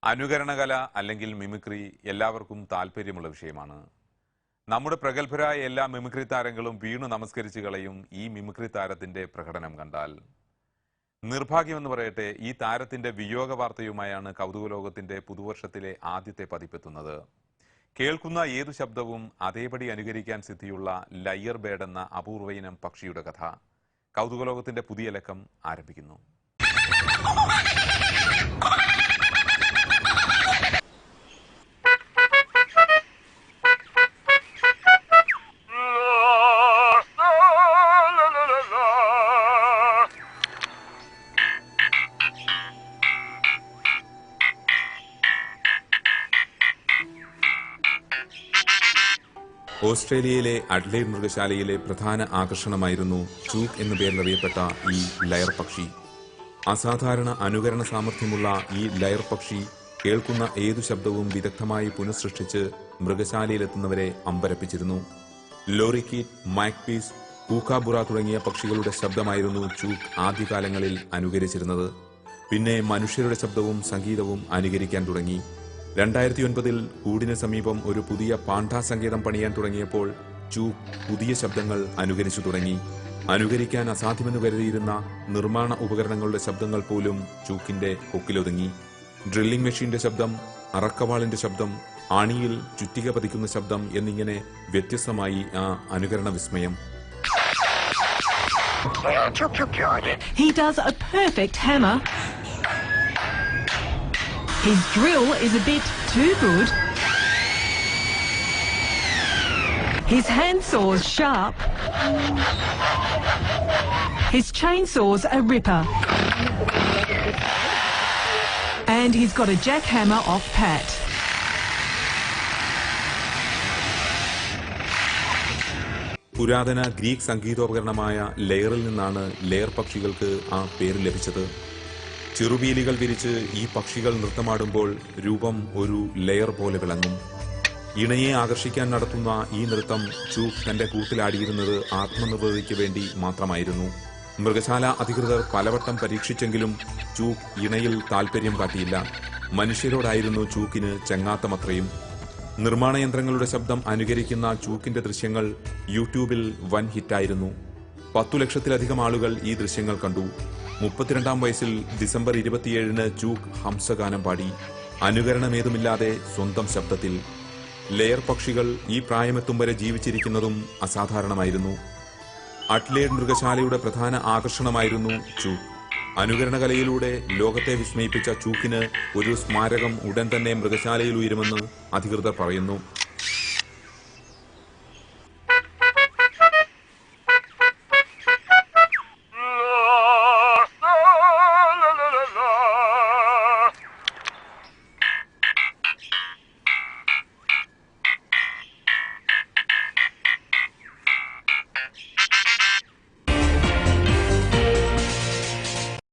അനുകരണകല അല്ലെങ്കിൽ മിമിക്രി എല്ലാവർക്കും താല്പര്യമുള്ള വിഷയമാണ്. നമ്മുടെ പ്രഗത്ഭരായ എല്ലാ മിമിക്രി താരങ്ങളും വീണു നമസ്കരിച്ചു കളയും ഈ മിമിക്രി താരത്തിന്റെ പ്രകടനം കണ്ടാൽ. നിർഭാഗ്യമെന്ന് പറയട്ടെ, ഈ താരത്തിന്റെ വിയോഗ വാർത്തയുമായാണ് കൗതുകലോകത്തിന്റെ പുതുവർഷത്തിലെ ആദ്യത്തെ പതിപ്പെത്തുന്നത്. കേൾക്കുന്ന ഏതു ശബ്ദവും അതേപടി അനുകരിക്കാൻ സിദ്ധിയുള്ള ലയർ ബേർഡ് എന്ന അപൂർവയിനം പക്ഷിയുടെ കഥ കൗതുകലോകത്തിന്റെ പുതിയ ലക്കം ആരംഭിക്കുന്നു. ഓസ്ട്രേലിയയിലെ അഡ്ലെയ്ഡ് മൃഗശാലയിലെ പ്രധാന ആകർഷണമായിരുന്നു ചൂക്ക് എന്നു പേരിലറിയപ്പെട്ട ഈ ലയർ പക്ഷി. അസാധാരണ അനുകരണ സാമർഥ്യമുള്ള ഈ ലയർ പക്ഷി കേൾക്കുന്ന ഏതു ശബ്ദവും വിദഗ്ധമായി പുനഃസൃഷ്ടിച്ച് മൃഗശാലയിലെത്തുന്നവരെ അമ്പരപ്പിച്ചിരുന്നു. ലോറിക്കീറ്റ്, മാക്പീസ്, കൂക്കാബുറ തുടങ്ങിയ പക്ഷികളുടെ ശബ്ദമായിരുന്നു ചൂക്ക് ആദ്യകാലങ്ങളിൽ അനുകരിച്ചിരുന്നത്. പിന്നെ മനുഷ്യരുടെ ശബ്ദവും സംഗീതവും അനുകരിക്കാൻ തുടങ്ങി. 2009 കൂടിന് സമീപം ഒരു പുതിയ പാണ്ഡാ സങ്കേതം പണിയാൻ തുടങ്ങിയപ്പോൾ ചൂക്ക് പുതിയ ശബ്ദങ്ങൾ അനുകരിച്ചു തുടങ്ങി. അനുകരിക്കാൻ അസാധ്യമെന്ന് കരുതിയിരുന്ന നിർമ്മാണ ഉപകരണങ്ങളുടെ ശബ്ദങ്ങൾ പോലും ചൂക്കിന്റെ കൊക്കിലൊതുങ്ങി. ഡ്രില്ലിംഗ് മെഷീന്റെ ശബ്ദം, അറക്കവാളിന്റെ ശബ്ദം, ആണിയിൽ ചുറ്റിക പതിക്കുന്ന ശബ്ദം എന്നിങ്ങനെ വ്യത്യസ്തമായി ആ അനുകരണ വിസ്മയം. He does a perfect hammer. His drill is a bit too good. His handsaw's sharp. His chainsaw's a ripper. And he's got a jackhammer off pat. പുരാതന ഗ്രീക്ക് സംഗീതോപകരണമായ ലെയറിൽ നിന്നാണ് ലെയർ പക്ഷികൾക്ക് ആ പേര് ലഭിച്ചത്. ചെറുപീലികൾ വിരിച്ച് ഈ പക്ഷികൾ നൃത്തമാടുമ്പോൾ രൂപം ഒരു ലെയർ പോലെ വിളങ്ങും. ഇണയെ ആകർഷിക്കാൻ നടത്തുന്ന ഈ നൃത്തം ചൂക്ക് തന്റെ കൂട്ടിലാടിയിരുന്നത് ആത്മനിർവൃതിക്ക് വേണ്ടി മാത്രമായിരുന്നു. മൃഗശാല അധികൃതർ പലവട്ടം പരീക്ഷിച്ചെങ്കിലും ചൂക്ക് ഇണയിൽ താൽപര്യം കാട്ടിയില്ല. മനുഷ്യരോടായിരുന്നു ചൂക്കിന് ചങ്ങാത്തമത്രയും. നിർമ്മാണ യന്ത്രങ്ങളുടെ ശബ്ദം അനുകരിക്കുന്ന ചൂക്കിന്റെ ദൃശ്യങ്ങൾ യൂട്യൂബിൽ വൻ ഹിറ്റായിരുന്നു. 10 ലക്ഷത്തിലധികം ആളുകൾ ഈ ദൃശ്യങ്ങൾ കണ്ടു. 32-ാം വയസ്സിൽ ഡിസംബർ 27-ന് ചൂക്ക് ഹംസഗാനം പാടി, അനുകരണമേതുമില്ലാതെ സ്വന്തം ശബ്ദത്തിൽ. ലെയർ പക്ഷികൾ ഈ പ്രായമെത്തും വരെ ജീവിച്ചിരിക്കുന്നതും അസാധാരണമായിരുന്നു. അഡ്ലെയ്ഡ് മൃഗശാലയുടെ പ്രധാന ആകർഷണമായിരുന്നു ചൂക്ക്. അനുകരണകലയിലൂടെ ലോകത്തെ വിസ്മയിപ്പിച്ച ചൂക്കിന് ഒരു സ്മാരകം ഉടൻ തന്നെ മൃഗശാലയിൽ ഉയരുമെന്ന് അധികൃതർ പറയുന്നു.